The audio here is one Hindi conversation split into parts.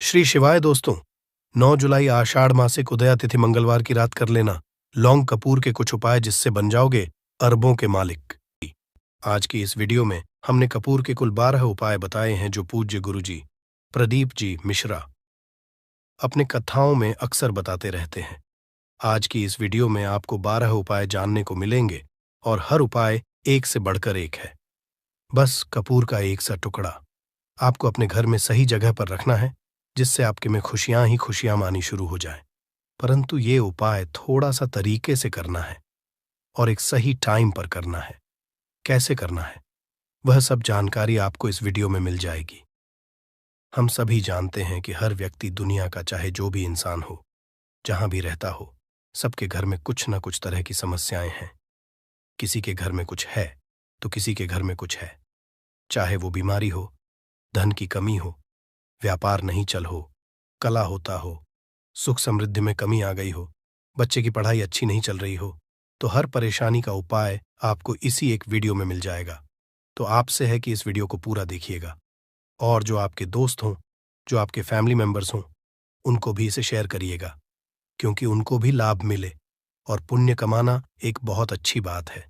श्री शिवाय दोस्तों। 9 जुलाई आषाढ़ मासिक उदया तिथि मंगलवार की रात कर लेना लौंग कपूर के कुछ उपाय जिससे बन जाओगे अरबों के मालिक। आज की इस वीडियो में हमने कपूर के कुल 12 उपाय बताए हैं जो पूज्य गुरुजी प्रदीप जी मिश्रा अपने कथाओं में अक्सर बताते रहते हैं। आज की इस वीडियो में आपको 12 उपाय जानने को मिलेंगे और हर उपाय एक से बढ़कर एक है। बस कपूर का एक सा टुकड़ा आपको अपने घर में सही जगह पर रखना है जिससे आपके में खुशियां ही खुशियां आनी शुरू हो जाएं। परंतु ये उपाय थोड़ा सा तरीके से करना है और एक सही टाइम पर करना है। कैसे करना है वह सब जानकारी आपको इस वीडियो में मिल जाएगी। हम सभी जानते हैं कि हर व्यक्ति दुनिया का चाहे जो भी इंसान हो, जहां भी रहता हो, सबके घर में कुछ न कुछ तरह की समस्याएं हैं। किसी के घर में कुछ है तो किसी के घर में कुछ है, चाहे वो बीमारी हो, धन की कमी हो, व्यापार नहीं चल हो, कला होता हो, सुख समृद्धि में कमी आ गई हो, बच्चे की पढ़ाई अच्छी नहीं चल रही हो, तो हर परेशानी का उपाय आपको इसी एक वीडियो में मिल जाएगा। तो आपसे है कि इस वीडियो को पूरा देखिएगा और जो आपके दोस्त हों, जो आपके फैमिली मेंबर्स हों, उनको भी इसे शेयर करिएगा क्योंकि उनको भी लाभ मिले और पुण्य कमाना एक बहुत अच्छी बात है।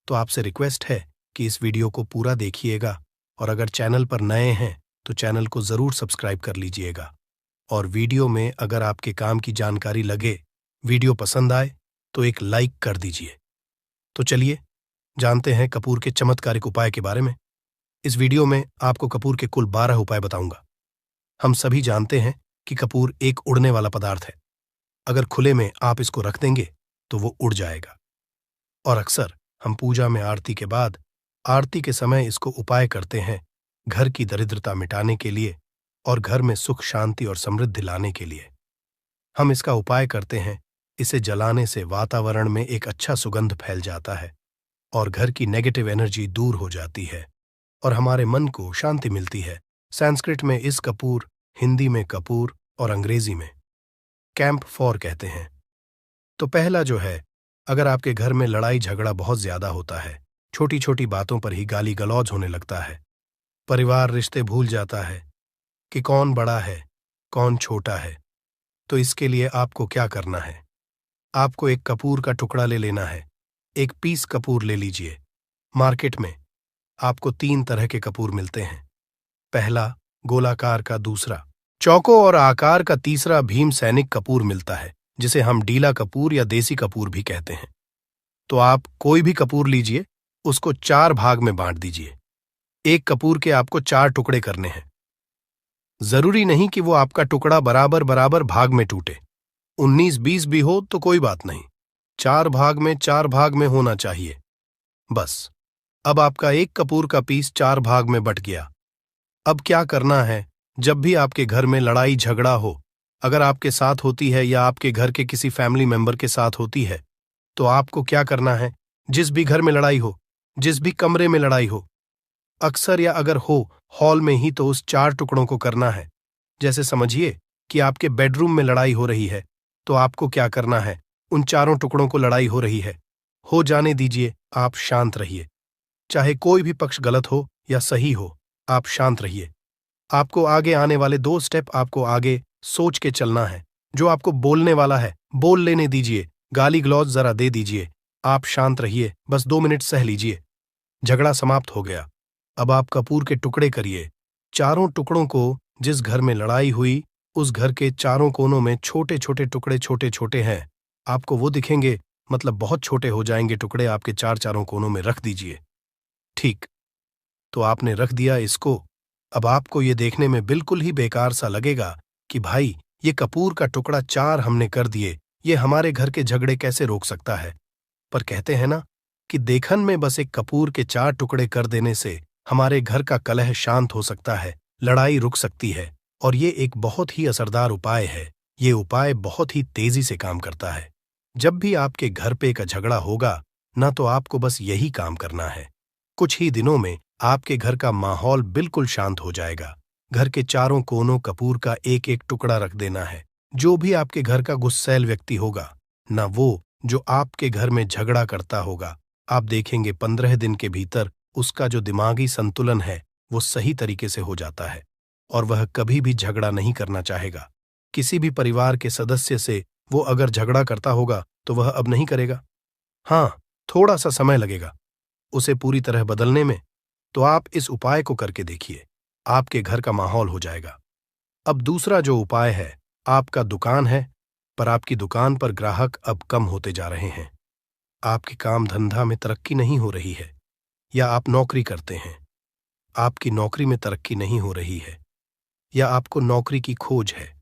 तो आपसे रिक्वेस्ट है कि इस वीडियो को पूरा देखिएगा और अगर चैनल पर नए हैं तो चैनल को जरूर सब्सक्राइब कर लीजिएगा और वीडियो में अगर आपके काम की जानकारी लगे, वीडियो पसंद आए तो एक लाइक कर दीजिए। तो चलिए जानते हैं कपूर के चमत्कारिक उपाय के बारे में। इस वीडियो में आपको कपूर के कुल 12 उपाय बताऊंगा। हम सभी जानते हैं कि कपूर एक उड़ने वाला पदार्थ है। अगर खुले में आप इसको रख देंगे तो वो उड़ जाएगा और अक्सर हम पूजा में आरती के बाद आरती के समय इसको उपाय करते हैं घर की दरिद्रता मिटाने के लिए और घर में सुख शांति और समृद्धि लाने के लिए। हम इसका उपाय करते हैं। इसे जलाने से वातावरण में एक अच्छा सुगंध फैल जाता है और घर की नेगेटिव एनर्जी दूर हो जाती है और हमारे मन को शांति मिलती है। संस्कृत में इस कपूर, हिंदी में कपूर और अंग्रेजी में कैंप फॉर कहते हैं। तो पहला जो है, अगर आपके घर में लड़ाई झगड़ा बहुत ज्यादा होता है, छोटी छोटी बातों पर ही गाली गलौज होने लगता है, परिवार रिश्ते भूल जाता है कि कौन बड़ा है कौन छोटा है, तो इसके लिए आपको क्या करना है? आपको एक कपूर का टुकड़ा ले लेना है। एक पीस कपूर ले लीजिए। मार्केट में आपको 3 तरह के कपूर मिलते हैं। पहला गोलाकार का, दूसरा चौकोर और आकार का, तीसरा भीम सैनिक कपूर मिलता है जिसे हम डीला कपूर या देसी कपूर भी कहते हैं। तो आप कोई भी कपूर लीजिए, उसको 4 भाग में बांट दीजिए। एक कपूर के आपको 4 टुकड़े करने हैं। जरूरी नहीं कि वो आपका टुकड़ा बराबर बराबर भाग में टूटे, 19-20 भी हो तो कोई बात नहीं, 4 भाग में होना चाहिए बस। अब आपका एक कपूर का पीस 4 भाग में बट गया। अब क्या करना है? जब भी आपके घर में लड़ाई झगड़ा हो, अगर आपके साथ होती है या आपके घर के किसी फैमिली मेंबर के साथ होती है, तो आपको क्या करना है? जिस भी घर में लड़ाई हो, जिस भी कमरे में लड़ाई हो, अक्सर या अगर हो हॉल में ही, तो उस 4 टुकड़ों को करना है। जैसे समझिए कि आपके बेडरूम में लड़ाई हो रही है, तो आपको क्या करना है? उन 4 टुकड़ों को लड़ाई हो रही है, हो जाने दीजिए, आप शांत रहिए। चाहे कोई भी पक्ष गलत हो या सही हो, आप शांत रहिए। आपको आगे आने वाले 2 स्टेप आपको आगे सोच के चलना है। जो आपको बोलने वाला है बोल लेने दीजिए, गाली गलौज जरा दे दीजिए, आप शांत रहिए, बस 2 मिनट सह लीजिए। झगड़ा समाप्त हो गया। अब आप कपूर के टुकड़े करिए। 4 टुकड़ों को जिस घर में लड़ाई हुई, उस घर के 4 कोनों में छोटे छोटे टुकड़े छोटे छोटे हैं, आपको वो दिखेंगे, मतलब बहुत छोटे हो जाएंगे टुकड़े, आपके 4 कोनों में रख दीजिए। ठीक, तो आपने रख दिया इसको। अब आपको ये देखने में बिल्कुल ही बेकार सा लगेगा कि भाई ये कपूर का टुकड़ा 4 हमने कर दिए, ये हमारे घर के झगड़े कैसे रोक सकता है? पर कहते हैं ना कि देखन में बस एक कपूर के 4 टुकड़े कर देने से हमारे घर का कलह शांत हो सकता है, लड़ाई रुक सकती है और ये एक बहुत ही असरदार उपाय है। ये उपाय बहुत ही तेजी से काम करता है। जब भी आपके घर पे का झगड़ा होगा ना, तो आपको बस यही काम करना है। कुछ ही दिनों में आपके घर का माहौल बिल्कुल शांत हो जाएगा। घर के 4 कोनों कपूर का एक एक टुकड़ा रख देना है। जो भी आपके घर का गुस्सैल व्यक्ति होगा ना, वो जो आपके घर में झगड़ा करता होगा, आप देखेंगे 15 दिन के भीतर उसका जो दिमागी संतुलन है वो सही तरीके से हो जाता है। और वह कभी भी झगड़ा नहीं करना चाहेगा। किसी भी परिवार के सदस्य से वो अगर झगड़ा करता होगा तो वह अब नहीं करेगा। हाँ, थोड़ा सा समय लगेगा उसे पूरी तरह बदलने में, तो आप इस उपाय को करके देखिए, आपके घर का माहौल हो जाएगा। अब दूसरा जो उपाय है, आपका दुकान है, पर आपकी दुकान पर ग्राहक अब कम होते जा रहे हैं। आपके काम धंधा में तरक्की नहीं हो रही है, या आप नौकरी करते हैं, आपकी नौकरी में तरक्की नहीं हो रही है, या आपको नौकरी की खोज है।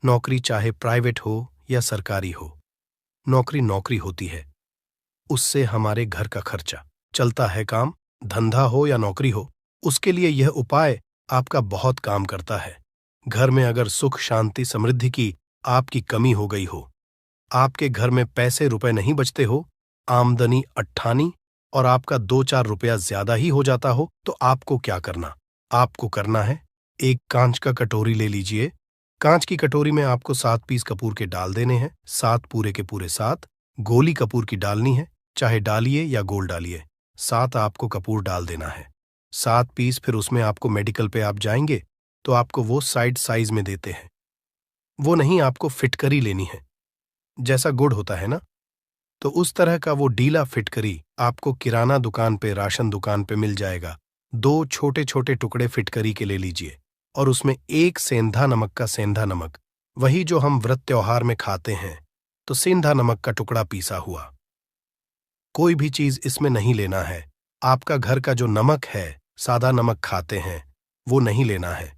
नौकरी चाहे प्राइवेट हो या सरकारी हो, नौकरी नौकरी होती है, उससे हमारे घर का खर्चा चलता है। काम धंधा हो या नौकरी हो, उसके लिए यह उपाय आपका बहुत काम करता है। घर में अगर सुख शांति समृद्धि की आपकी कमी हो गई हो, आपके घर में पैसे रुपए नहीं बचते हो, आमदनी अट्ठानी और आपका 2-4 रुपया ज्यादा ही हो जाता हो, तो आपको क्या करना? आपको करना है, एक कांच का कटोरी ले लीजिए। कांच की कटोरी में आपको 7 पीस कपूर के डाल देने हैं, 7 पूरे के पूरे 7। गोली कपूर की डालनी है, चाहे डालिए या गोल डालिए। 7 आपको कपूर डाल देना है, 7 पीस। फिर उसमें आपको मेडिकल पे आप जाएंगे तो आपको वो साइड साइज में देते हैं, वो नहीं, आपको फिटकरी लेनी है। जैसा गुड़ होता है ना, तो उस तरह का वो डीला फिटकरी आपको किराना दुकान पे, राशन दुकान पे मिल जाएगा। 2 छोटे छोटे टुकड़े फिटकरी के ले लीजिए और उसमें 1 सेंधा नमक का, सेंधा नमक वही जो हम व्रत त्योहार में खाते हैं, तो सेंधा नमक का टुकड़ा पीसा हुआ। कोई भी चीज इसमें नहीं लेना है। आपका घर का जो नमक है, सादा नमक खाते हैं, वो नहीं लेना है।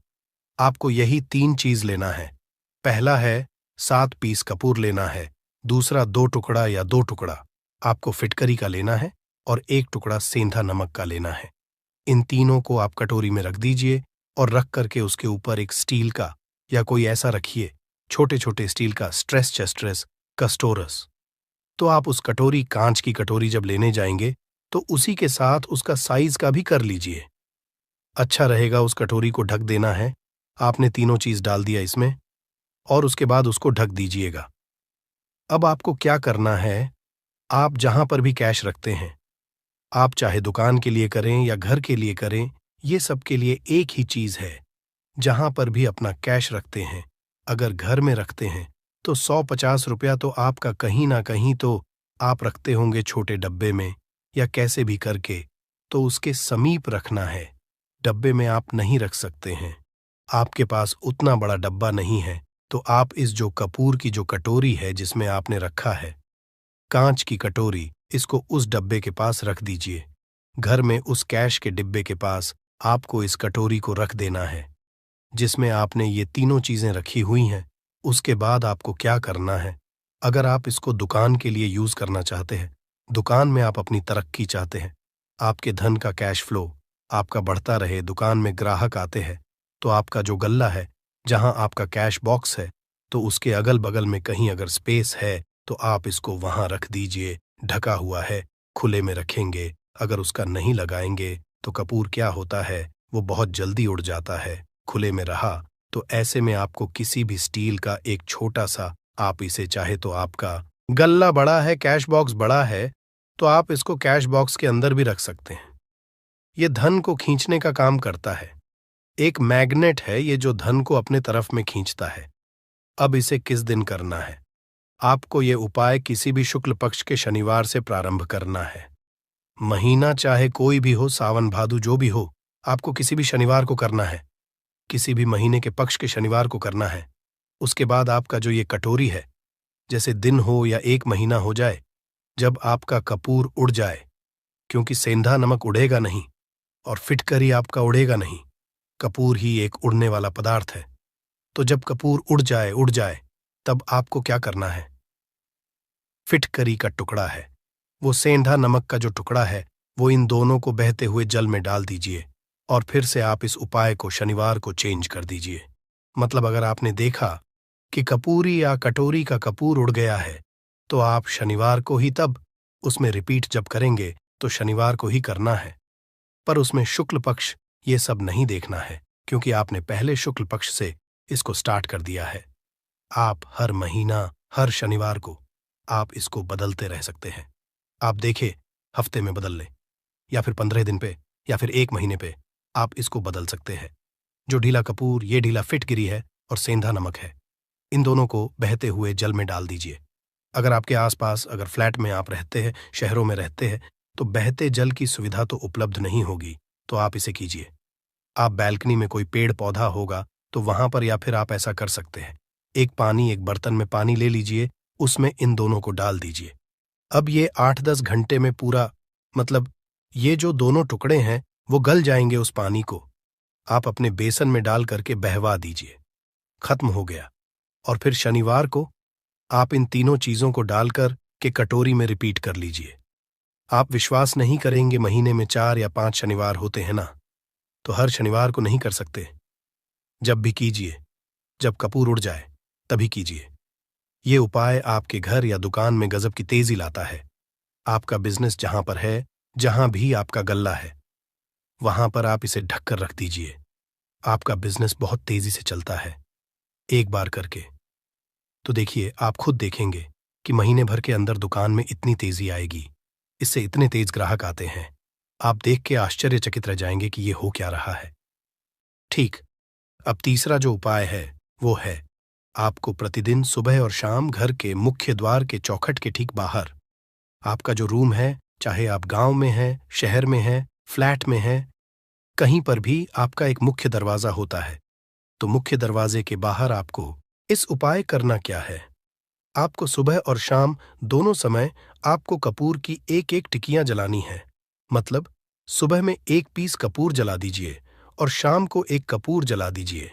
आपको यही 3 चीज लेना है। पहला है 7 पीस कपूर लेना है, दूसरा 2 टुकड़ा या 2 टुकड़ा आपको फिटकरी का लेना है, और 1 टुकड़ा सेंधा नमक का लेना है। इन तीनों को आप कटोरी में रख दीजिए और रख करके उसके ऊपर एक स्टील का या कोई ऐसा रखिए, छोटे छोटे स्टील का स्ट्रेस चेस्ट्रेस कस्टोरस। तो आप उस कटोरी, कांच की कटोरी जब लेने जाएंगे तो उसी के साथ उसका साइज का भी कर लीजिए। अच्छा रहेगा, उस कटोरी को ढक देना है। आपने तीनों चीज डाल दिया इसमें और उसके बाद उसको ढक दीजिएगा। अब आपको क्या करना है, आप जहां पर भी कैश रखते हैं, आप चाहे दुकान के लिए करें या घर के लिए करें, ये सब के लिए एक ही चीज है। जहां पर भी अपना कैश रखते हैं, अगर घर में रखते हैं तो 100-50 रुपया तो आपका कहीं ना कहीं तो आप रखते होंगे छोटे डब्बे में या कैसे भी करके, तो उसके समीप रखना है। डब्बे में आप नहीं रख सकते हैं, आपके पास उतना बड़ा डब्बा नहीं है, तो आप इस जो कपूर की जो कटोरी है जिसमें आपने रखा है, कांच की कटोरी, इसको उस डब्बे के पास रख दीजिए। घर में उस कैश के डिब्बे के पास आपको इस कटोरी को रख देना है जिसमें आपने ये तीनों चीजें रखी हुई हैं। उसके बाद आपको क्या करना है, अगर आप इसको दुकान के लिए यूज करना चाहते हैं, दुकान में आप अपनी तरक्की चाहते हैं, आपके धन का कैश फ्लो आपका बढ़ता रहे, दुकान में ग्राहक आते हैं, तो आपका जो गल्ला है, जहां आपका कैश बॉक्स है, तो उसके अगल बगल में कहीं अगर स्पेस है तो आप इसको वहां रख दीजिए। ढका हुआ है, खुले में रखेंगे। अगर उसका नहीं लगाएंगे तो कपूर क्या होता है, वो बहुत जल्दी उड़ जाता है। खुले में रहा तो ऐसे में आपको किसी भी स्टील का एक छोटा सा, आप इसे चाहे तो आपका गल्ला बड़ा है, कैश बॉक्स बड़ा है, तो आप इसको कैश बॉक्स के अंदर भी रख सकते हैं। ये धन को खींचने का काम करता है, एक मैग्नेट है ये जो धन को अपने तरफ में खींचता है। अब इसे किस दिन करना है, आपको ये उपाय किसी भी शुक्ल पक्ष के शनिवार से प्रारंभ करना है। महीना चाहे कोई भी हो, सावन भादु जो भी हो, आपको किसी भी शनिवार को करना है, किसी भी महीने के पक्ष के शनिवार को करना है। उसके बाद आपका जो ये कटोरी है, जैसे दिन हो या 1 महीना हो जाए, जब आपका कपूर उड़ जाए, क्योंकि सेंधा नमक उड़ेगा नहीं और फिटकरी आपका उड़ेगा नहीं, कपूर ही एक उड़ने वाला पदार्थ है। तो जब कपूर उड़ जाए तब आपको क्या करना है, फिटकरी का टुकड़ा है, वो सेंधा नमक का जो टुकड़ा है, वो इन दोनों को बहते हुए जल में डाल दीजिए और फिर से आप इस उपाय को शनिवार को चेंज कर दीजिए। मतलब अगर आपने देखा कि कपूरी या कटोरी का कपूर उड़ गया है, तो आप शनिवार को ही, तब उसमें रिपीट जब करेंगे तो शनिवार को ही करना है। पर उसमें शुक्ल पक्ष ये सब नहीं देखना है, क्योंकि आपने पहले शुक्ल पक्ष से इसको स्टार्ट कर दिया है। आप हर महीना, हर शनिवार को आप इसको बदलते रह सकते हैं। आप देखें, हफ्ते में बदल लें या फिर 15 दिन पे या फिर 1 महीने पे आप इसको बदल सकते हैं। जो ढीला कपूर, ये ढीला फिटगिरी है और सेंधा नमक है। इन दोनों को बहते हुए जल में डाल दीजिए। अगर आपके आसपास, अगर फ्लैट में आप रहते हैं, शहरों में रहते हैं, तो बहते जल की सुविधा तो उपलब्ध नहीं होगी, तो आप इसे कीजिए। आप बैल्कनी में कोई पेड़ पौधा होगा तो वहां पर, या फिर आप ऐसा कर सकते हैं, एक बर्तन में पानी ले लीजिए, उसमें इन दोनों को डाल दीजिए। अब ये 8-10 घंटे में पूरा, मतलब ये जो दोनों टुकड़े हैं वो गल जाएंगे। उस पानी को आप अपने बेसन में डाल करके बहवा दीजिए। खत्म हो गया। और फिर शनिवार को आप इन तीनों चीजों को डालकर के कटोरी में रिपीट कर लीजिए। आप विश्वास नहीं करेंगे, महीने में 4 या 5 शनिवार होते हैं ना, तो हर शनिवार को नहीं कर सकते। जब भी कीजिए, जब कपूर उड़ जाए तभी कीजिए। ये उपाय आपके घर या दुकान में गजब की तेजी लाता है। आपका बिजनेस जहां पर है, जहां भी आपका गल्ला है, वहां पर आप इसे ढककर रख दीजिए। आपका बिजनेस बहुत तेजी से चलता है एक बार करके। तो देखिए, आप खुद देखेंगे कि महीने भर के अंदर दुकान में इतनी तेजी आएगी, इससे इतने तेज ग्राहक आते हैं। आप देख के आश्चर्यचकित रह जाएंगे कि ये हो क्या रहा है। ठीक। अब तीसरा जो उपाय है वो है, आपको प्रतिदिन सुबह और शाम घर के मुख्य द्वार के चौखट के ठीक बाहर, आपका जो रूम है, चाहे आप गांव में हैं, शहर में हैं, फ्लैट में हैं, कहीं पर भी आपका एक मुख्य दरवाजा होता है। तो मुख्य दरवाजे के बाहर आपको इस उपाय करना क्या है। आपको सुबह और शाम दोनों समय आपको कपूर की एक एक टिकियां जलानी है। मतलब सुबह में 1 पीस कपूर जला दीजिए और शाम को 1 कपूर जला दीजिए।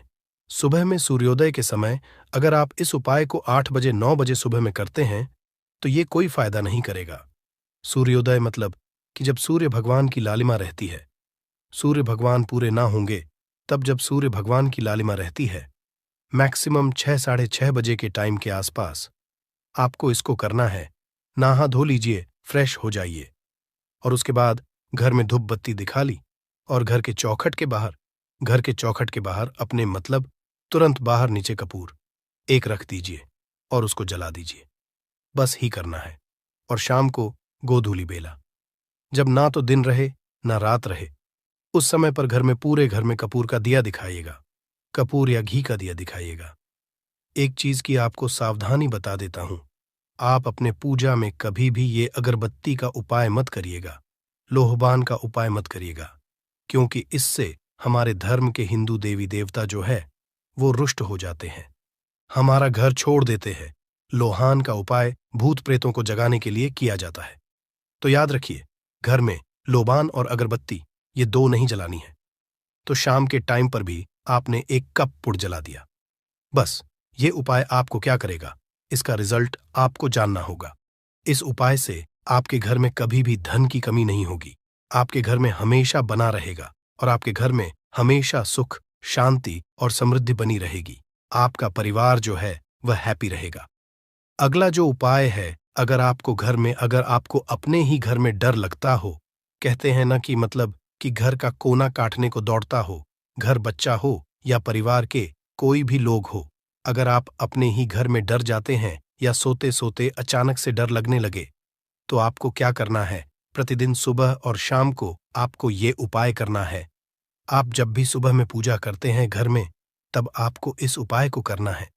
सुबह में सूर्योदय के समय अगर आप इस उपाय को 8 बजे 9 बजे सुबह में करते हैं तो ये कोई फायदा नहीं करेगा। सूर्योदय मतलब कि जब सूर्य भगवान की लालिमा रहती है। सूर्य भगवान पूरे ना होंगे तब जब सूर्य भगवान की लालिमा रहती है, मैक्सिमम 6 साढ़े 6 बजे के टाइम के आसपास आपको इसको करना है। नहा धो लीजिए, फ्रेश हो जाइए और उसके बाद घर में धूप बत्ती दिखा ली और घर के चौखट के बाहर अपने, मतलब तुरंत बाहर नीचे कपूर 1 रख दीजिए और उसको जला दीजिए। बस ही करना है। और शाम को गोधूली बेला, जब ना तो दिन रहे ना रात रहे, उस समय पर घर में, पूरे घर में कपूर का दिया दिखाइएगा। कपूर या घी का दिया दिखाइएगा। एक चीज की आपको सावधानी बता देता हूं, आप अपने पूजा में कभी भी ये अगरबत्ती का उपाय मत करिएगा, लोहबान का उपाय मत करिएगा, क्योंकि इससे हमारे धर्म के हिंदू देवी देवता जो है वो रुष्ट हो जाते हैं, हमारा घर छोड़ देते हैं। लोहान का उपाय भूत प्रेतों को जगाने के लिए किया जाता है। तो याद रखिए, घर में लोबान और अगरबत्ती ये 2 नहीं जलानी है। तो शाम के टाइम पर भी आपने 1 कप पुड़ जला दिया। बस ये उपाय आपको क्या करेगा, इसका रिजल्ट आपको जानना होगा। इस उपाय से आपके घर में कभी भी धन की कमी नहीं होगी, आपके घर में हमेशा बना रहेगा और आपके घर में हमेशा सुख, शांति और समृद्धि बनी रहेगी। आपका परिवार जो है वह हैप्पी रहेगा। अगला जो उपाय है, अगर आपको अपने ही घर में डर लगता हो, कहते हैं ना कि मतलब कि घर का कोना काटने को दौड़ता हो, घर बच्चा हो या परिवार के कोई भी लोग हो, अगर आप अपने ही घर में डर जाते हैं या सोते सोते अचानक से डर लगने लगे, तो आपको क्या करना है, प्रतिदिन सुबह और शाम को आपको ये उपाय करना है। आप जब भी सुबह में पूजा करते हैं घर में, तब आपको इस उपाय को करना है।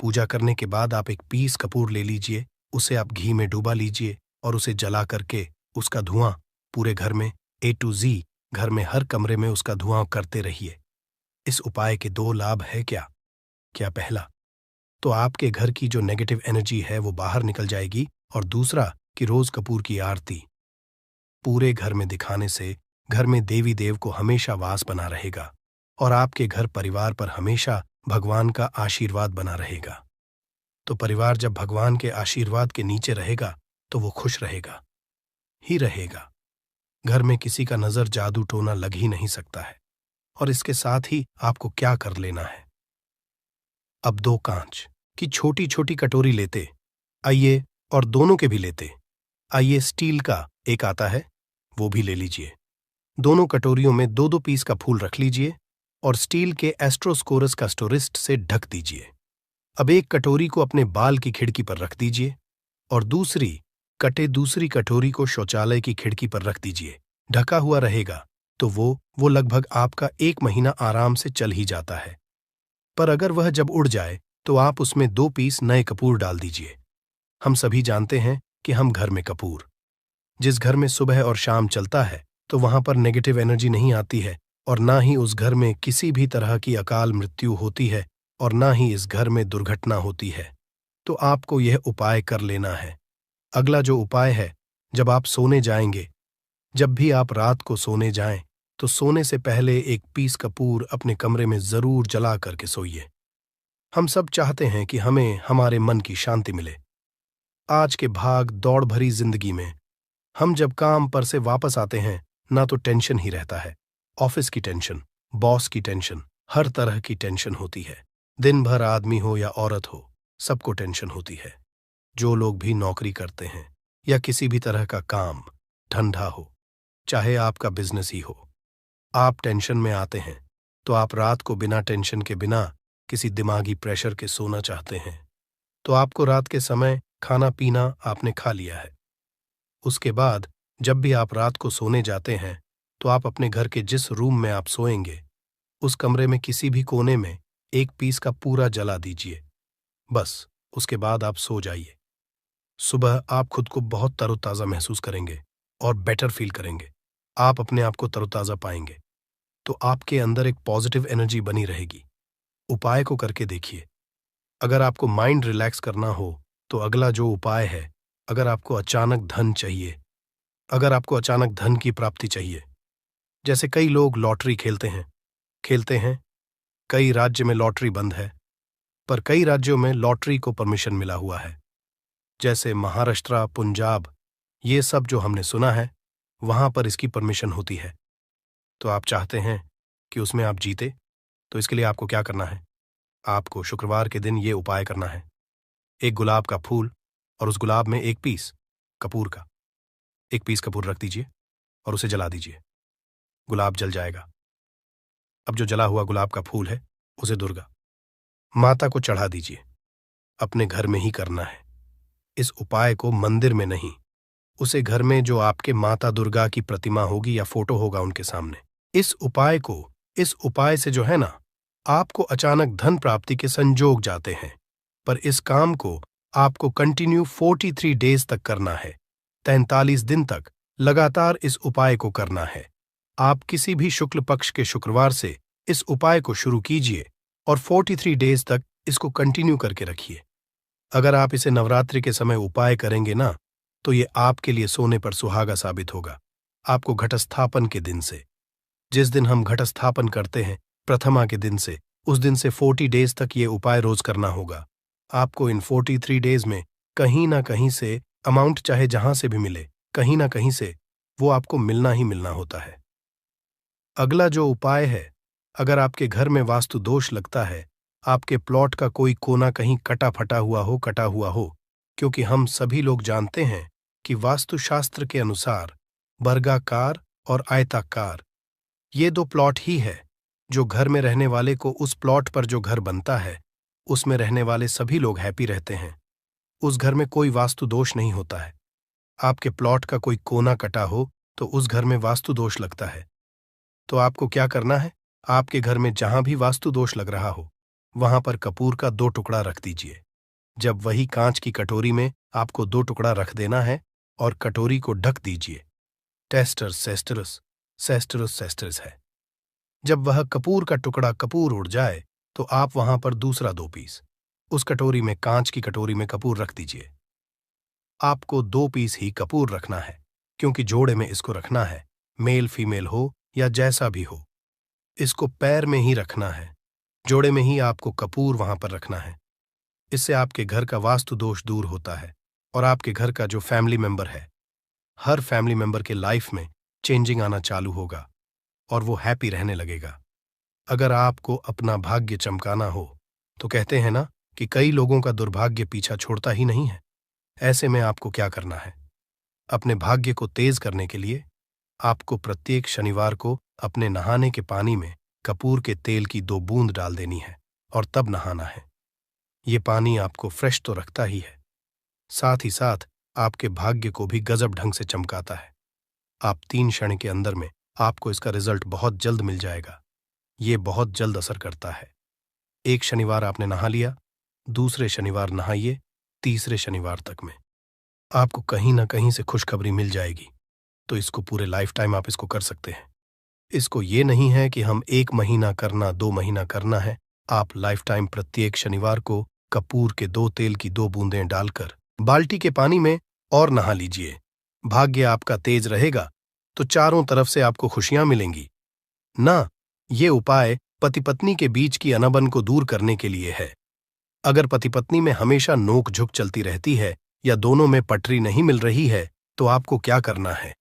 पूजा करने के बाद आप 1 पीस कपूर ले लीजिए, उसे आप घी में डुबा लीजिए और उसे जला करके उसका धुआं पूरे घर में A to Z, घर में हर कमरे में उसका धुआं करते रहिए। इस उपाय के 2 लाभ है क्या पहला, तो आपके घर की जो नेगेटिव एनर्जी है वो बाहर निकल जाएगी, और दूसरा कि रोज कपूर की आरती पूरे घर में दिखाने से घर में देवी देव को हमेशा वास बना रहेगा और आपके घर परिवार पर हमेशा भगवान का आशीर्वाद बना रहेगा। तो परिवार जब भगवान के आशीर्वाद के नीचे रहेगा तो वो खुश रहेगा ही रहेगा। घर में किसी का नजर जादू टोना लग ही नहीं सकता है। और इसके साथ ही आपको क्या कर लेना है, अब 2 कांच की छोटी छोटी कटोरी लेते आइए, और दोनों के भी लेते आइए, स्टील का एक आता है वो भी ले लीजिए। दोनों कटोरियों में 2-2 पीस का फूल रख लीजिए और स्टील के एस्ट्रोस्कोरस का स्टोरिस्ट से ढक दीजिए। अब एक कटोरी को अपने बाल की खिड़की पर रख दीजिए और दूसरी कटोरी को शौचालय की खिड़की पर रख दीजिए। ढका हुआ रहेगा तो वो लगभग आपका 1 महीना आराम से चल ही जाता है। पर अगर वह जब उड़ जाए तो आप उसमें 2 पीस नए कपूर डाल दीजिए। हम सभी जानते हैं कि हम घर में कपूर, जिस घर में सुबह और शाम चलता है तो वहां पर नेगेटिव एनर्जी नहीं आती है, और ना ही उस घर में किसी भी तरह की अकाल मृत्यु होती है, और ना ही इस घर में दुर्घटना होती है। तो आपको यह उपाय कर लेना है। अगला जो उपाय है, जब आप सोने जाएंगे, जब भी आप रात को सोने जाएं, तो सोने से पहले 1 पीस कपूर अपने कमरे में जरूर जला करके सोइए। हम सब चाहते हैं कि हमें हमारे मन की शांति मिले। आज के भाग दौड़ भरी जिंदगी में हम जब काम पर से वापस आते हैं, ना तो टेंशन ही रहता है। ऑफिस की टेंशन, बॉस की टेंशन, हर तरह की टेंशन होती है। दिन भर आदमी हो या औरत हो, सबको टेंशन होती है। जो लोग भी नौकरी करते हैं या किसी भी तरह का काम धंधा हो, चाहे आपका बिजनेस ही हो, आप टेंशन में आते हैं तो आप रात को बिना टेंशन के, बिना किसी दिमागी प्रेशर के सोना चाहते हैं। तो आपको रात के समय खाना पीना आपने खा लिया है। उसके बाद जब भी आप रात को सोने जाते हैं तो आप अपने घर के जिस रूम में आप सोएंगे, उस कमरे में किसी भी कोने में 1 पीस का पूरा जला दीजिए। बस उसके बाद आप सो जाइए। सुबह आप खुद को बहुत तरोताज़ा महसूस करेंगे और बेटर फील करेंगे। आप अपने आप को तरोताज़ा पाएंगे, तो आपके अंदर एक पॉजिटिव एनर्जी बनी रहेगी। उपाय को करके देखिए। अगर आपको माइंड रिलैक्स करना हो तो अगला जो उपाय है, अगर आपको अचानक धन चाहिए, अगर आपको अचानक धन की प्राप्ति चाहिए, जैसे कई लोग लॉटरी खेलते हैं, कई राज्य में लॉटरी बंद है, पर कई राज्यों में लॉटरी को परमिशन मिला हुआ है, जैसे महाराष्ट्र, पंजाब, ये सब जो हमने सुना है, वहां पर इसकी परमिशन होती है। तो आप चाहते हैं कि उसमें आप जीते, तो इसके लिए आपको क्या करना है? आपको शुक्रवार के दिन ये उपाय करना है। एक गुलाब का फूल और उस गुलाब में 1 पीस कपूर का, 1 पीस कपूर रख दीजिए और उसे जला दीजिए। गुलाब जल जाएगा। अब जो जला हुआ गुलाब का फूल है, उसे दुर्गा माता को चढ़ा दीजिए। अपने घर में ही करना है। इस उपाय को मंदिर में नहीं, उसे घर में जो आपके माता दुर्गा की प्रतिमा होगी या फोटो होगा उनके सामने। इस उपाय से जो है ना, आपको अचानक धन प्राप्ति के संजोग जाते हैं। पर इस काम को आपको कंटिन्यू 43 डेज तक करना है। 43 दिन तक लगातार इस उपाय को करना है। आप किसी भी शुक्ल पक्ष के शुक्रवार से इस उपाय को शुरू कीजिए और 43 डेज तक इसको कंटिन्यू करके रखिए। अगर आप इसे नवरात्रि के समय उपाय करेंगे ना, तो ये आपके लिए सोने पर सुहागा साबित होगा। आपको घटस्थापन के दिन से, जिस दिन हम घटस्थापन करते हैं, प्रथमा के दिन से, उस दिन से 40 डेज तक ये उपाय रोज करना होगा। आपको इन 43 डेज में कहीं ना कहीं से अमाउंट, चाहे जहां से भी मिले, कहीं ना कहीं से वो आपको मिलना ही मिलना होता है। अगला जो उपाय है, अगर आपके घर में वास्तु दोष लगता है, आपके प्लॉट का कोई कोना कहीं कटा हुआ हो, क्योंकि हम सभी लोग जानते हैं कि वास्तुशास्त्र के अनुसार वर्गाकार और आयताकार, ये 2 प्लॉट ही है जो घर में रहने वाले को, उस प्लॉट पर जो घर बनता है, उसमें रहने वाले सभी लोग हैप्पी रहते हैं। उस घर में कोई वास्तु दोष नहीं होता है। आपके प्लॉट का कोई कोना कटा हो तो उस घर में वास्तु दोष लगता है। तो आपको क्या करना है? आपके घर में जहां भी वास्तु दोष लग रहा हो, वहां पर कपूर का 2 टुकड़ा रख दीजिए। जब वही कांच की कटोरी में आपको 2 टुकड़ा रख देना है और कटोरी को ढक दीजिए। टेस्टर सेस्टरस सेस्टरस सेस्टरस है। जब वह कपूर का टुकड़ा कपूर उड़ जाए तो आप वहां पर दूसरा 2 पीस उस कटोरी में, कांच की कटोरी में कपूर रख दीजिए। आपको 2 पीस ही कपूर रखना है, क्योंकि जोड़े में इसको रखना है, मेल फीमेल हो या जैसा भी हो, इसको पैर में ही रखना है। जोड़े में ही आपको कपूर वहां पर रखना है। इससे आपके घर का वास्तु दोष दूर होता है और आपके घर का जो फैमिली मेंबर है, हर फैमिली मेंबर के लाइफ में चेंजिंग आना चालू होगा और वो हैप्पी रहने लगेगा। अगर आपको अपना भाग्य चमकाना हो, तो कहते हैं ना कि कई लोगों का दुर्भाग्य पीछा छोड़ता ही नहीं है। ऐसे में आपको क्या करना है? अपने भाग्य को तेज करने के लिए आपको प्रत्येक शनिवार को अपने नहाने के पानी में कपूर के तेल की 2 बूंद डाल देनी है और तब नहाना है। ये पानी आपको फ्रेश तो रखता ही है, साथ ही साथ आपके भाग्य को भी गजब ढंग से चमकाता है। आप 3 क्षण के अंदर में आपको इसका रिजल्ट बहुत जल्द मिल जाएगा। ये बहुत जल्द असर करता है। एक शनिवार आपने नहा लिया, दूसरे शनिवार नहाइए, तीसरे शनिवार तक में आपको कहीं ना कहीं से खुशखबरी मिल जाएगी। तो इसको पूरे लाइफ टाइम आप इसको कर सकते हैं। इसको ये नहीं है कि हम 1 महीना करना, 2 महीना करना है। आप लाइफ टाइम प्रत्येक शनिवार को कपूर के 2 तेल की 2 बूंदें डालकर बाल्टी के पानी में और नहा लीजिए। भाग्य आपका तेज रहेगा तो चारों तरफ से आपको खुशियां मिलेंगी ना। ये उपाय पति पत्नी के बीच की अनबन को दूर करने के लिए है। अगर पति पत्नी में हमेशा नोक झुक चलती रहती है या दोनों में पटरी नहीं मिल रही है तो आपको क्या करना है?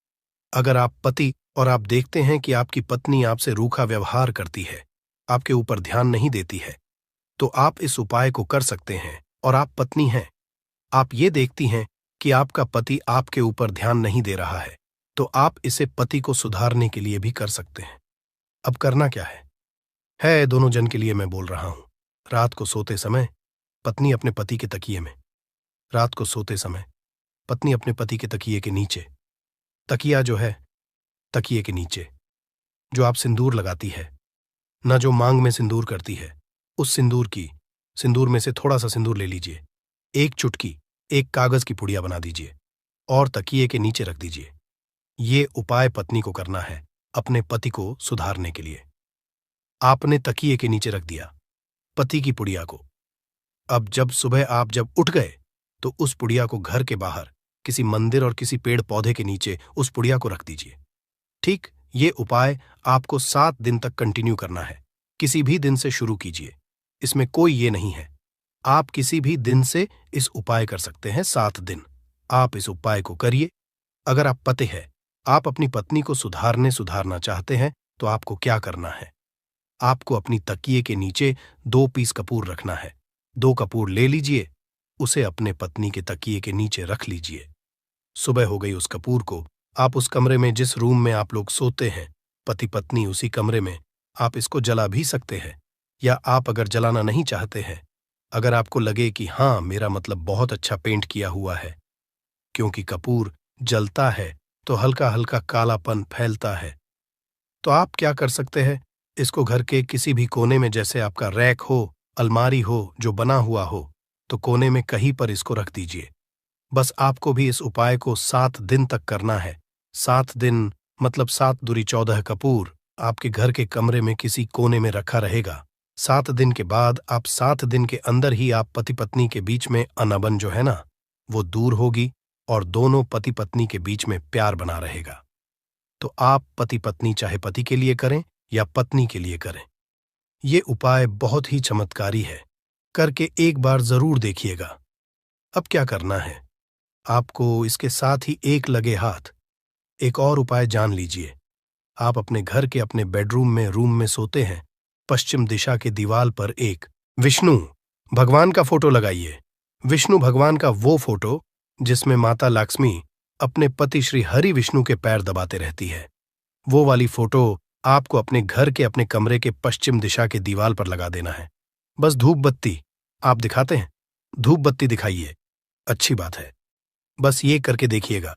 अगर आप पति और आप देखते हैं कि आपकी पत्नी आपसे रूखा व्यवहार करती है, आपके ऊपर ध्यान नहीं देती है, तो आप इस उपाय को कर सकते हैं। और आप पत्नी हैं, आप ये देखती हैं कि आपका पति आपके ऊपर ध्यान नहीं दे रहा है, तो आप इसे पति को सुधारने के लिए भी कर सकते हैं। अब करना क्या है दोनों जन के लिए मैं बोल रहा हूं। रात को सोते समय पत्नी अपने पति के तकिए में, रात को सोते समय पत्नी अपने पति के तकिए के नीचे, तकिया जो है तकिए के नीचे जो आप सिंदूर लगाती है न, जो मांग में सिंदूर करती है, उस सिंदूर में से थोड़ा सा सिंदूर ले लीजिए, एक चुटकी एक कागज की पुड़िया बना दीजिए और तकिए के नीचे रख दीजिए। ये उपाय पत्नी को करना है अपने पति को सुधारने के लिए। आपने तकिए के नीचे रख दिया पति की पुड़िया को। अब जब सुबह आप जब उठ गए तो उस पुड़िया को घर के बाहर किसी मंदिर और किसी पेड़ पौधे के नीचे उस पुड़िया को रख दीजिए। ठीक, ये उपाय आपको 7 दिन तक कंटिन्यू करना है। किसी भी दिन से शुरू कीजिए, इसमें कोई ये नहीं है। आप किसी भी दिन से इस उपाय कर सकते हैं। 7 दिन आप इस उपाय को करिए। अगर आप पति हैं, आप अपनी पत्नी को सुधारना चाहते हैं तो आपको क्या करना है? आपको अपनी तकिए के नीचे 2 पीस कपूर रखना है। 2 कपूर ले लीजिए, उसे अपने पत्नी के तकिए के नीचे रख लीजिए। सुबह हो गई उस कपूर को आप उस कमरे में, जिस रूम में आप लोग सोते हैं, पति पत्नी उसी कमरे में आप इसको जला भी सकते हैं। या आप अगर जलाना नहीं चाहते हैं, अगर आपको लगे कि हाँ मेरा मतलब बहुत अच्छा पेंट किया हुआ है, क्योंकि कपूर जलता है तो हल्का हल्का कालापन फैलता है, तो आप क्या कर सकते हैं? इसको घर के किसी भी कोने में, जैसे आपका रैक हो, अलमारी हो जो बना हुआ हो, तो कोने में कहीं पर इसको रख दीजिए। बस आपको भी इस उपाय को 7 दिन तक करना है। 7 दिन मतलब 7 दूरी 14 कपूर आपके घर के कमरे में किसी कोने में रखा रहेगा। 7 दिन के बाद आप 7 दिन के अंदर ही आप पति पत्नी के बीच में अनबन जो है ना, वो दूर होगी और दोनों पति पत्नी के बीच में प्यार बना रहेगा। तो आप पति पत्नी चाहे पति के लिए करें या पत्नी के लिए करें, ये उपाय बहुत ही चमत्कारी है। करके एक बार जरूर देखिएगा। अब क्या करना है? आपको इसके साथ ही एक लगे हाथ एक और उपाय जान लीजिए। आप अपने घर के अपने बेडरूम में, रूम में सोते हैं, पश्चिम दिशा के दीवार पर एक विष्णु भगवान का फोटो लगाइए। विष्णु भगवान का वो फोटो जिसमें माता लक्ष्मी अपने पति श्री हरि विष्णु के पैर दबाते रहती है, वो वाली फोटो आपको अपने घर के अपने कमरे के पश्चिम दिशा के दीवार पर लगा देना है। बस धूप बत्ती आप दिखाते हैं, धूप बत्ती दिखाइए, अच्छी बात है। बस ये करके देखिएगा।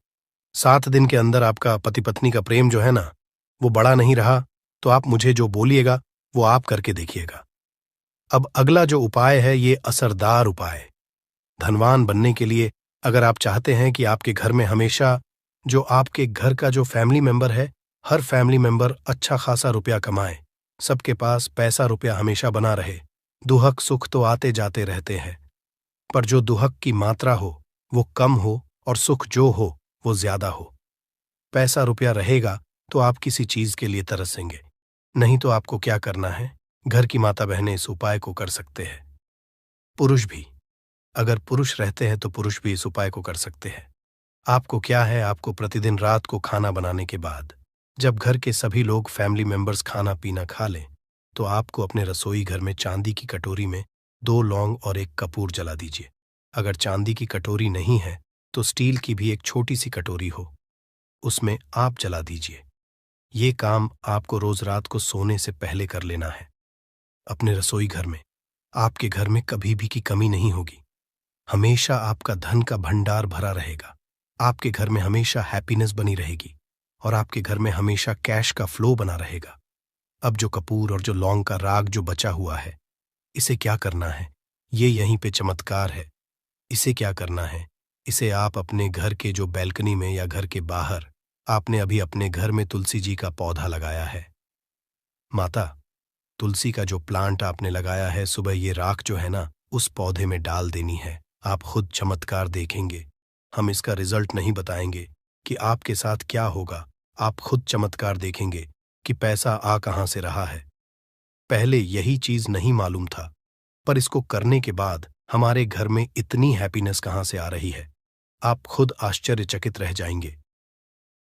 7 दिन के अंदर आपका पति पत्नी का प्रेम जो है ना, वो बड़ा नहीं रहा तो आप मुझे जो बोलिएगा वो आप करके देखिएगा। अब अगला जो उपाय है, ये असरदार उपाय। धनवान बनने के लिए अगर आप चाहते हैं कि आपके घर में हमेशा जो आपके घर का जो फैमिली मेंबर है, हर फैमिली मेंबर अच्छा खासा रुपया कमाए, सबके पास पैसा रुपया हमेशा बना रहे, दुहक सुख तो आते जाते रहते हैं, पर जो दुहक की मात्रा हो वो कम हो और सुख जो हो वो ज्यादा हो। पैसा रुपया रहेगा तो आप किसी चीज के लिए तरसेंगे, नहीं तो आपको क्या करना है? घर की माता बहनें इस उपाय को कर सकते हैं। पुरुष भी, अगर पुरुष रहते हैं तो पुरुष भी इस उपाय को कर सकते हैं। आपको क्या है, आपको प्रतिदिन रात को खाना बनाने के बाद जब घर के सभी लोग फैमिली मेंबर्स खाना पीना खा लें, तो आपको अपने रसोई घर में चांदी की कटोरी में 2 लौंग और 1 कपूर जला दीजिए। अगर चांदी की कटोरी नहीं है तो स्टील की भी एक छोटी सी कटोरी हो, उसमें आप जला दीजिए। ये काम आपको रोज रात को सोने से पहले कर लेना है। अपने रसोई घर में, आपके घर में कभी भी की कमी नहीं होगी। हमेशा आपका धन का भंडार भरा रहेगा। आपके घर में हमेशा हैप्पीनेस बनी रहेगी और आपके घर में हमेशा कैश का फ्लो बना रहेगा। अब जो कपूर और जो लौंग का राग जो बचा हुआ है, इसे क्या करना है? ये यहीं पे चमत्कार है। इसे क्या करना है? इसे आप अपने घर के जो बैल्कनी में या घर के बाहर आपने अभी अपने घर में तुलसी जी का पौधा लगाया है। माता, तुलसी का जो प्लांट आपने लगाया है, सुबह ये राख जो है ना, उस पौधे में डाल देनी है। आप खुद चमत्कार देखेंगे। हम इसका रिजल्ट नहीं बताएंगे कि आपके साथ क्या होगा। आप खुद चमत्कार देखेंगे कि पैसा आ कहाँ से रहा है। पहले यही चीज नहीं मालूम था, पर इसको करने के बाद हमारे घर में इतनी हैप्पीनेस कहाँ से आ रही है, आप खुद आश्चर्यचकित रह जाएंगे।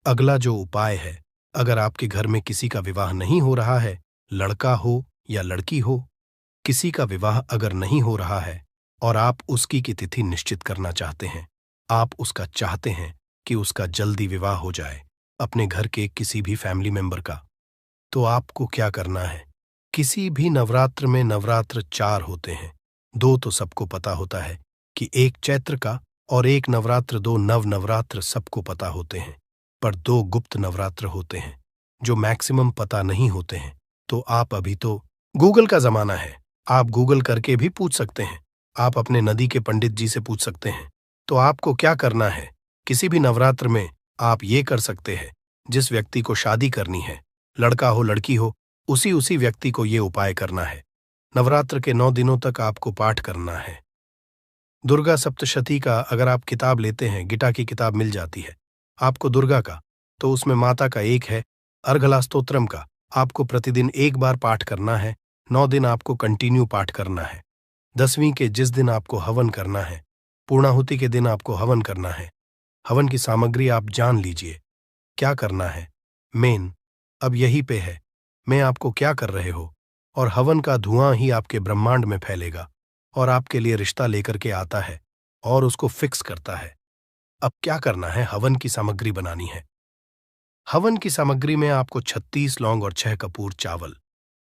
अगला जो उपाय है, अगर आपके घर में किसी का विवाह नहीं हो रहा है, लड़का हो या लड़की हो, किसी का विवाह अगर नहीं हो रहा है और आप उसकी की तिथि निश्चित करना चाहते हैं, आप उसका चाहते हैं कि उसका जल्दी विवाह हो जाए अपने घर के किसी भी फैमिली मेंबर का, तो आपको क्या करना है? किसी भी नवरात्र में नवरात्र 4 होते हैं। 2 तो सबको पता होता है कि एक चैत्र का और एक नवरात्र, 2 नव नवरात्र सबको पता होते हैं, पर 2 गुप्त नवरात्र होते हैं जो मैक्सिमम पता नहीं होते हैं। तो आप अभी तो गूगल का जमाना है, आप गूगल करके भी पूछ सकते हैं। आप अपने नदी के पंडित जी से पूछ सकते हैं। तो आपको क्या करना है? किसी भी नवरात्र में आप ये कर सकते हैं, जिस व्यक्ति को शादी करनी है, लड़का हो लड़की हो, उसी व्यक्ति को ये उपाय करना है। नवरात्र के 9 दिनों तक आपको पाठ करना है। दुर्गा सप्तशती का अगर आप किताब लेते हैं, गीता की किताब मिल जाती है आपको दुर्गा का, तो उसमें माता का एक है। अर्गला स्तोत्रम का आपको प्रतिदिन एक बार पाठ करना है। 9 दिन आपको कंटिन्यू पाठ करना है। 10वीं के जिस दिन आपको हवन करना है, पूर्णाहुति के दिन आपको हवन करना है। हवन की सामग्री आप जान लीजिए क्या करना है। मेन अब यही पे है, मैं आपको क्या कर रहे हो, और हवन का धुआं ही आपके ब्रह्मांड में फैलेगा और आपके लिए रिश्ता लेकर के आता है और उसको फिक्स करता है। अब क्या करना है? हवन की सामग्री बनानी है। हवन की सामग्री में आपको 36 लौंग और 6 कपूर चावल,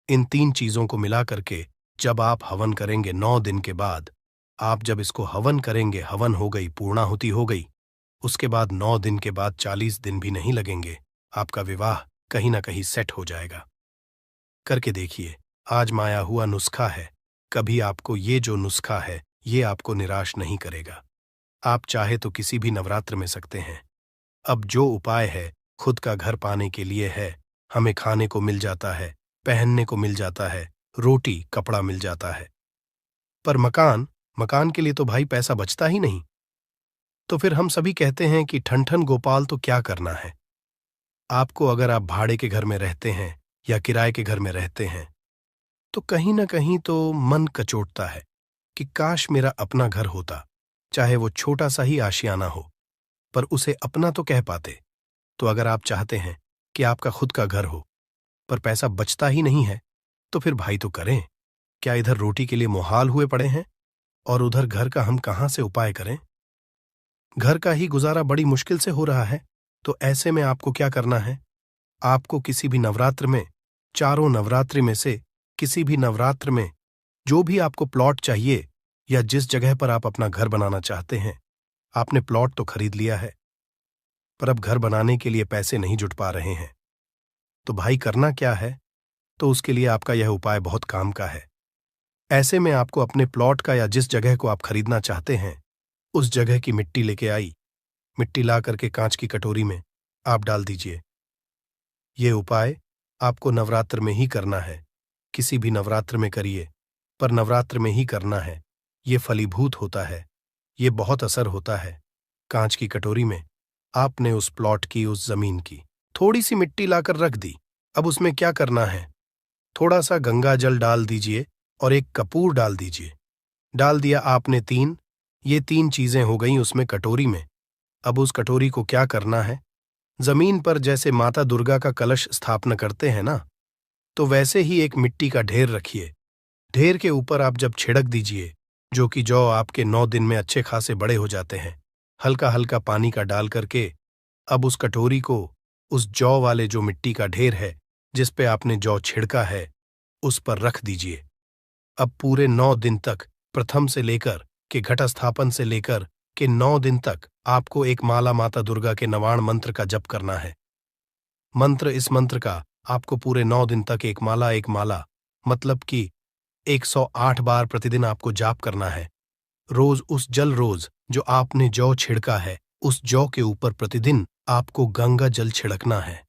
इन 3 चीजों को मिला करके जब आप हवन करेंगे 9 दिन के बाद, आप जब इसको हवन करेंगे, हवन हो गई, पूर्णाहुति हो गई, उसके बाद 9 दिन के बाद 40 दिन भी नहीं लगेंगे, आपका विवाह कहीं ना कहीं सेट हो जाएगा। करके देखिए, आजमाया हुआ नुस्खा है। कभी आपको ये जो नुस्खा है, ये आपको निराश नहीं करेगा। आप चाहे तो किसी भी नवरात्र में सकते हैं। अब जो उपाय है खुद का घर पाने के लिए है। हमें खाने को मिल जाता है, पहनने को मिल जाता है, रोटी कपड़ा मिल जाता है, पर मकान के लिए तो भाई पैसा बचता ही नहीं। तो फिर हम सभी कहते हैं कि ठन ठन गोपाल, तो क्या करना है आपको? अगर आप भाड़े के घर में रहते हैं या किराए के घर में रहते हैं, तो कहीं ना कहीं तो मन कचोटता है कि काश मेरा अपना घर होता, चाहे वो छोटा सा ही आशियाना हो, पर उसे अपना तो कह पाते। तो अगर आप चाहते हैं कि आपका खुद का घर हो, पर पैसा बचता ही नहीं है, तो फिर भाई तो करें। क्या इधर रोटी के लिए मुहाल हुए पड़े हैं और उधर घर का हम कहां से उपाय करें? घर का ही गुजारा बड़ी मुश्किल से हो रहा है। तो ऐसे में आपको क्या करना है? आपको किसी भी नवरात्र में, चारों नवरात्रि में से किसी भी नवरात्र में, जो भी आपको प्लॉट चाहिए या जिस जगह पर आप अपना घर बनाना चाहते हैं, आपने प्लॉट तो खरीद लिया है, पर अब घर बनाने के लिए पैसे नहीं जुट पा रहे हैं, तो भाई करना क्या है? तो उसके लिए आपका यह उपाय बहुत काम का है। ऐसे में आपको अपने प्लॉट का या जिस जगह को आप खरीदना चाहते हैं, उस जगह की मिट्टी लेके आई, मिट्टी ला करके कांच की कटोरी में आप डाल दीजिए। ये उपाय आपको नवरात्र में ही करना है। किसी भी नवरात्र में करिए, पर नवरात्र में ही करना है। ये फलीभूत होता है, ये बहुत असर होता है। कांच की कटोरी में आपने उस प्लॉट की, उस जमीन की थोड़ी सी मिट्टी लाकर रख दी। अब उसमें क्या करना है? थोड़ा सा गंगा जल डाल दीजिए और एक कपूर डाल दीजिए। डाल दिया आपने 3, ये 3 चीजें हो गई उसमें कटोरी में। अब उस कटोरी को क्या करना है? जमीन पर जैसे माता दुर्गा का कलश स्थापना करते हैं ना, तो वैसे ही एक मिट्टी का ढेर रखिए। ढेर के ऊपर आप जब छिड़क दीजिए, जो कि जौ आपके 9 दिन में अच्छे खासे बड़े हो जाते हैं, हल्का हल्का पानी का डाल करके अब उस कटोरी को उस जौ वाले जो मिट्टी का ढेर है जिस पे आपने जौ छिड़का है, उस पर रख दीजिए। अब पूरे 9 दिन तक, प्रथम से लेकर के घटस्थापन से लेकर के 9 दिन तक आपको एक माला माता दुर्गा के नवाण मंत्र का जप करना है। इस मंत्र का आपको पूरे 9 दिन तक एक माला मतलब कि 108 बार प्रतिदिन आपको जाप करना है। रोज जो आपने जौ छिड़का है उस जौ के ऊपर प्रतिदिन आपको गंगा जल छिड़कना है।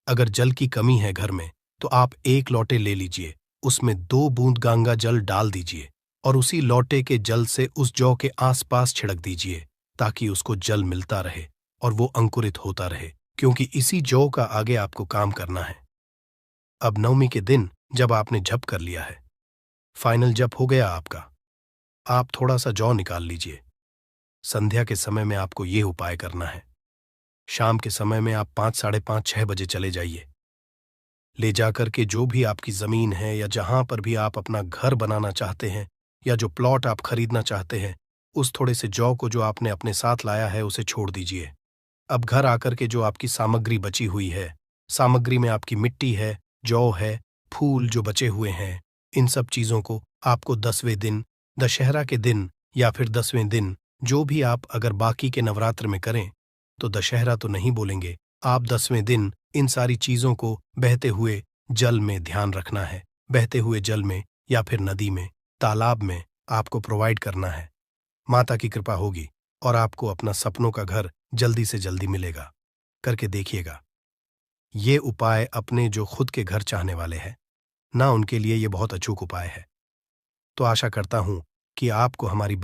अगर जल की कमी है घर में तो आप 1 लोटे ले लीजिए, उसमें 2 बूंद गंगा जल डाल दीजिए और उसी लोटे के जल से उस जौ के आसपास छिड़क दीजिए ताकि उसको जल मिलता रहे और वो अंकुरित होता रहे, क्योंकि इसी जौ का आगे आपको काम करना है। अब नवमी के दिन जब आपने जप कर लिया है, फाइनल जप हो गया आपका, आप थोड़ा सा जौ निकाल लीजिए। संध्या के समय में आपको ये उपाय करना है। शाम के समय में आप 5, साढ़े 5, 6 बजे चले जाइए। ले जाकर के जो भी आपकी जमीन है या जहां पर भी आप अपना घर बनाना चाहते हैं या जो प्लॉट आप खरीदना चाहते हैं, उस थोड़े से जौ को जो आपने अपने साथ लाया है उसे छोड़ दीजिए। अब घर आकर के जो आपकी सामग्री बची हुई है, सामग्री में आपकी मिट्टी है, जौ है, फूल जो बचे हुए हैं, इन सब चीजों को आपको 10वें दिन, दशहरा के दिन या फिर 10वें दिन, जो भी आप अगर बाकी के नवरात्र में करें तो दशहरा तो नहीं बोलेंगे, आप 10वें दिन इन सारी चीजों को बहते हुए जल में ध्यान रखना है। बहते हुए जल में या फिर नदी में, तालाब में आपको प्रोवाइड करना है। माता की कृपा होगी और आपको अपना सपनों का घर जल्दी से जल्दी मिलेगा। करके देखिएगा। ये उपाय अपने जो खुद के घर चाहने वाले हैं ना, उनके लिए ये बहुत अचूक उपाय है। तो आशा करता हूं कि आपको हमारी